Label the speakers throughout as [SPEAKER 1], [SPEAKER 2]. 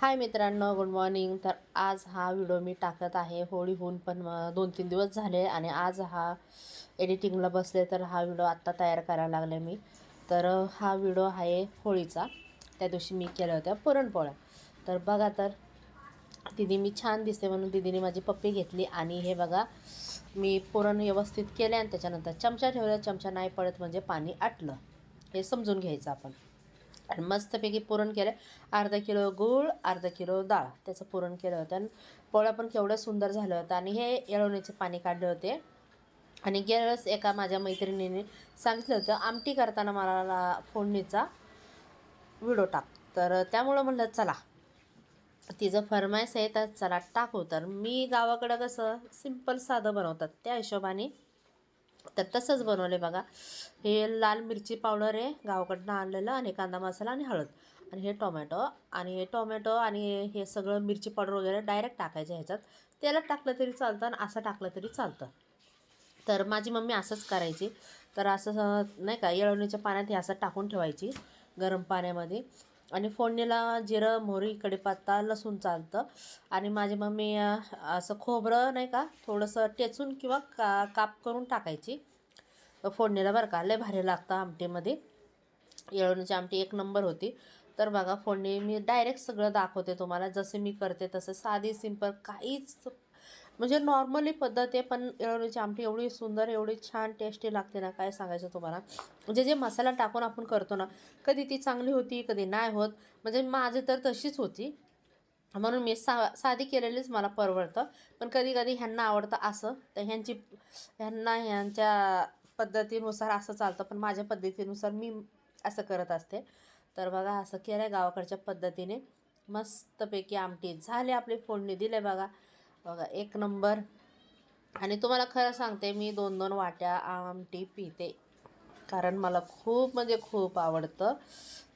[SPEAKER 1] हाय मित्रांनो, good morning. तर आज हा व्हिडिओ मी टाकत आहे. होळी होऊन पण 2-3 दिवस झाले आणि आज हा एडिटिंगला बसले, तर हा व्हिडिओ आत्ता तयार करायला लागले मी. तर हा व्हिडिओ आहे होळीचा. त्या दिवशी मी केल्या होत्या पुरणपोळ्या. तर बघा, तर दीदी मी छान दिसते म्हणून दीदीने माझी पप्पी घेतली आणि हे बघा, मी पुरण व्यवस्थित केले आणि त्याच्यानंतर चमचा ठेवला. चमचा नाही पडत म्हणजे पाणी आटलं, हे समजून घ्यायचं आपण. आणि मस्तपैकी पुरण केलं. अर्धा किलो गूळ, अर्धा किलो डाळ, त्याचं पुरण केलं होतं. आणि पोळ्या पण केवढं सुंदर झालं होतं. आणि हे येळवणीचे पाणी काढले होते. आणि गेल्यावेळेस एका माझ्या मैत्रिणीने सांगितलं होतं आमटी करताना मला फोडणीचा व्हिडिओ टाक. तर त्यामुळं म्हणलं चला, तिचं फरमाईश आहे तर चला टाकू. तर मी गावाकडं कसं सिंपल साधं बनवतात, त्या हिशोबाने तर तसंच बनवले बघा. हे लाल मिरची पावडर आहे गावाकडनं आणलेलं, आणि कांदा मसाला आणि हळद, आणि हे टोमॅटो आणि हे सगळं मिरची पावडर वगैरे डायरेक्ट टाकायचं ह्याच्यात. तेलात टाकलं तरी चालतं आणि असं टाकलं तरी चालतं. तर माझी मम्मी असंच करायची. तर असं नाही का, येळवणीच्या पाण्यात हे असं टाकून ठेवायची गरम पाण्यामध्ये. आणि फोडणीला जिरं, मोहरी, कढीपत्ता, लसूण चालतं. आणि माझी मम्मी असं खोबरं नाही का थोडंसं टेचून किंवा काप करून टाकायची फोडणीला, बरं का. लय भारी लागतं आमटीमध्ये. येळवणीची आमटी एक नंबर होती. तर बघा, फोडणी मी डायरेक्ट सगळं दाखवते तुम्हाला, जसे मी करते तसं, साधी सिंपल, काहीच म्हणजे नॉर्मली पद्धत आहे. पण येळवणीची आमटी एवढी सुंदर, एवढी छान टेस्टी लागते ना, काय सांगायचं तुम्हाला. म्हणजे जे मसाला टाकून आपण करतो ना, कधी ती चांगली होती, कधी नाही होत. म्हणजे माझी तर तशीच होती, म्हणून मी साधी केलेलीच मला परवडतं. पण कधी कधी ह्यांना आवडतं असं, तर ह्यांच्या पद्धतीनुसार असं चालतं, पण माझ्या पद्धतीनुसार मी असं करत असते. तर बघा, असं केलं आहे गावाकडच्या पद्धतीने. मस्तपैकी आमटी झाली आपली, फोडणी दिले बघा. बघा, एक नंबर. आणि तुम्हाला खरं सांगते, मी 2-2 वाट्या आमटी पिते, कारण मला खूप म्हणजे खूप आवडतं.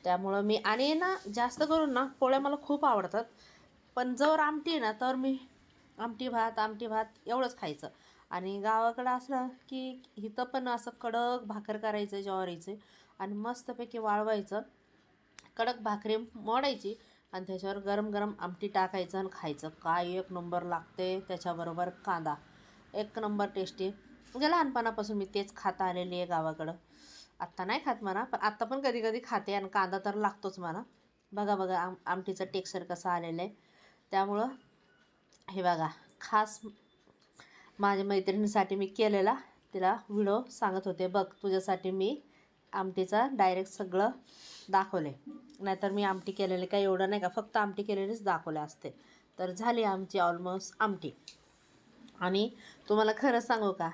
[SPEAKER 1] त्यामुळं मी, आणि ना जास्त करून ना पोळ्या मला खूप आवडतात. पण जर आमटी आहे ना, तर मी आमटी भात एवढंच खायचं. आणि गावाकडं असलं की इथं पण असं कडक भाकर करायचं ज्वारीचे, आणि मस्तपैकी वाळवायचं, कडक भाकरी मोडायची, आणि त्याच्यावर गरम गरम आमटी टाकायचं आणि खायचं. काय एक नंबर लागते. त्याच्याबरोबर कांदा, एक नंबर टेस्टी. म्हणजे लहानपणापासून मी तेच खाता आलेली आहे गावाकडं. आत्ता नाही खात म्हणा, पण आत्ता पण कधी कधी खाते, आणि कांदा तर लागतोच म्हणा. बघा बघा, आमटीचं टेक्स्चर कसं आलेलं आहे. त्यामुळं हे बघा, खास माझ्या मैत्रिणीसाठी मी केलेला, तिला व्हिडिओ सांगत होते, बघ तुझ्यासाठी मी आमटीचा डायरेक्ट सगळं दाखवले. नाहीतर मी आमटी केलेले काही एवढं नाही का, फक्त आमटी केलेलीच दाखवले असते. तर झाली आमची ऑलमोस्ट आमटी. आणि तुम्हाला खरं सांगू का,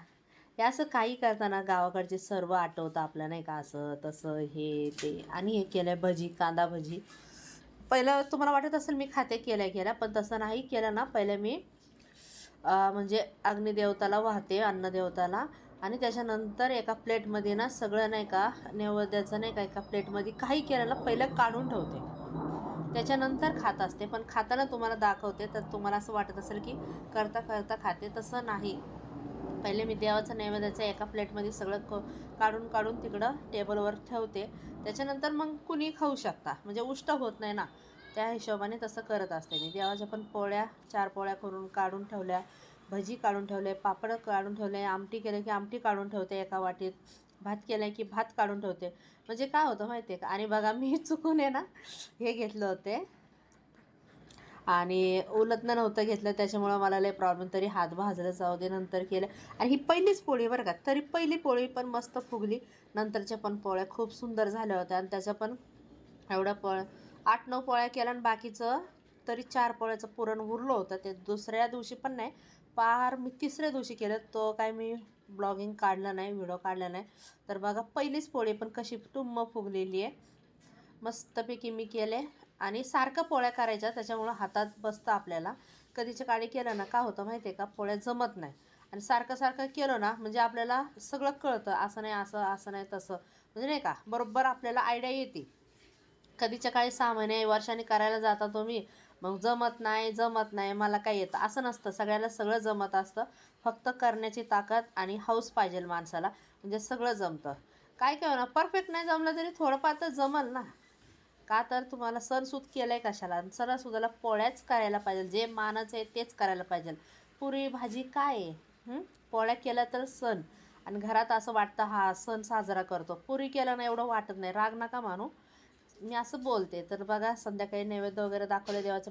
[SPEAKER 1] हे असं काही करताना गावाकडचे सर्व आठवतं आपलं, नाही का, असं तसं हे ते. आणि हे केलं भजी, कांदा भजी. पहिलं तुम्हाला वाटत असेल मी खाते केल्या, पण तसं नाही केलं ना. पहिलं मी म्हणजे अग्निदेवताला वाहते, अन्नदेवताला. आणि त्याच्यानंतर एका प्लेटमध्ये ना सगळं नाही का, नैवेद्याचं नाही का, एका प्लेटमध्ये काही केलं ना पहिलं काढून ठेवते, त्याच्यानंतर खात असते. पण खाताना तुम्हाला दाखवते, तर तुम्हाला असं वाटत असेल की करता करता खाते, तसं नाही. पहिले मी देवाचं नैवेद्याचं एका प्लेटमध्ये सगळं काढून काढून तिकडं टेबलवर ठेवते. त्याच्यानंतर मग कुणी खाऊ शकता, म्हणजे उष्ट होत नाही ना, त्या हिशोबाने तसं करत असते मी. देवाच्या पण पोळ्या 4 पोळ्या करून काढून ठेवल्या, भजी काढून ठेवले, पापड काढून ठेवले, आमटी केलं की आमटी काढून ठेवते एका वाटीत, भात केलं की भात काढून ठेवते. म्हणजे काय होतं माहिती आहे का. आणि बघा, मी चुकून आहे ना हे घेतलं होते, आणि उलटनं नव्हतं घेतलं, त्याच्यामुळं मला लय प्रॉब्लेम. तरी हात भाजलं, जाऊ दे, नंतर केलं. आणि ही पहिलीच पोळी बरं का, तरी पहिली पोळी पण मस्त फुगली. नंतरच्या पण पोळ्या खूप सुंदर झाल्या होत्या. आणि त्याच्या पण एवढ्या 8-9 पोळ्या केल्या, आणि बाकीचं तरी 4 पोळ्याचं पुरण उरलं होतं. ते दुसऱ्या दिवशी पण नाही, पार मी तिसऱ्या दिवशी केलं. तो काय मी ब्लॉगिंग काढलं नाही, व्हिडिओ काढला नाही. तर बघा, पहिलीच पोळी पण कशी टुम्म फुगलेली आहे. मस्तपैकी मी केले. आणि सारखं पोळ्या करायच्या, त्याच्यामुळं हातात बसतं आपल्याला. कधीच्या काळी केलं ना, का होतं माहिती आहे का, पोळ्या जमत नाही. आणि सारखं सारखं केलं ना, म्हणजे आपल्याला सगळं कळतं, असं नाही, असं असं नाही, तसं, म्हणजे नाही का, बरोबर आपल्याला आयडिया येते. कधीच्या काळी 6 महिने वर्षांनी करायला जाता तुम्ही, मग जमत नाही मला काय येतं, असं नसतं. सगळ्याला सगळं जमत असतं. फक्त करण्याची ताकद आणि हौस पाहिजे माणसाला, म्हणजे सगळं जमतं. काय काय ना, परफेक्ट नाही जमलं तरी थोडंफार तर जमल ना. का तर तुम्हाला सणसूद केलं आहे कशाला, आणि सणासुदाला पोळ्याच करायला पाहिजे, जे मानाचं आहे तेच करायला पाहिजे. पुरी भाजी काय आहे? पोळ्या केल्या तर सण, आणि घरात असं वाटतं हा सण साजरा करतो. पुरी केलं ना एवढं वाटत नाही, राग नका मानू, मी असं बोलते. तर बघा संध्याकाळी नैवेद्य वगैरे दाखवले देवाच्या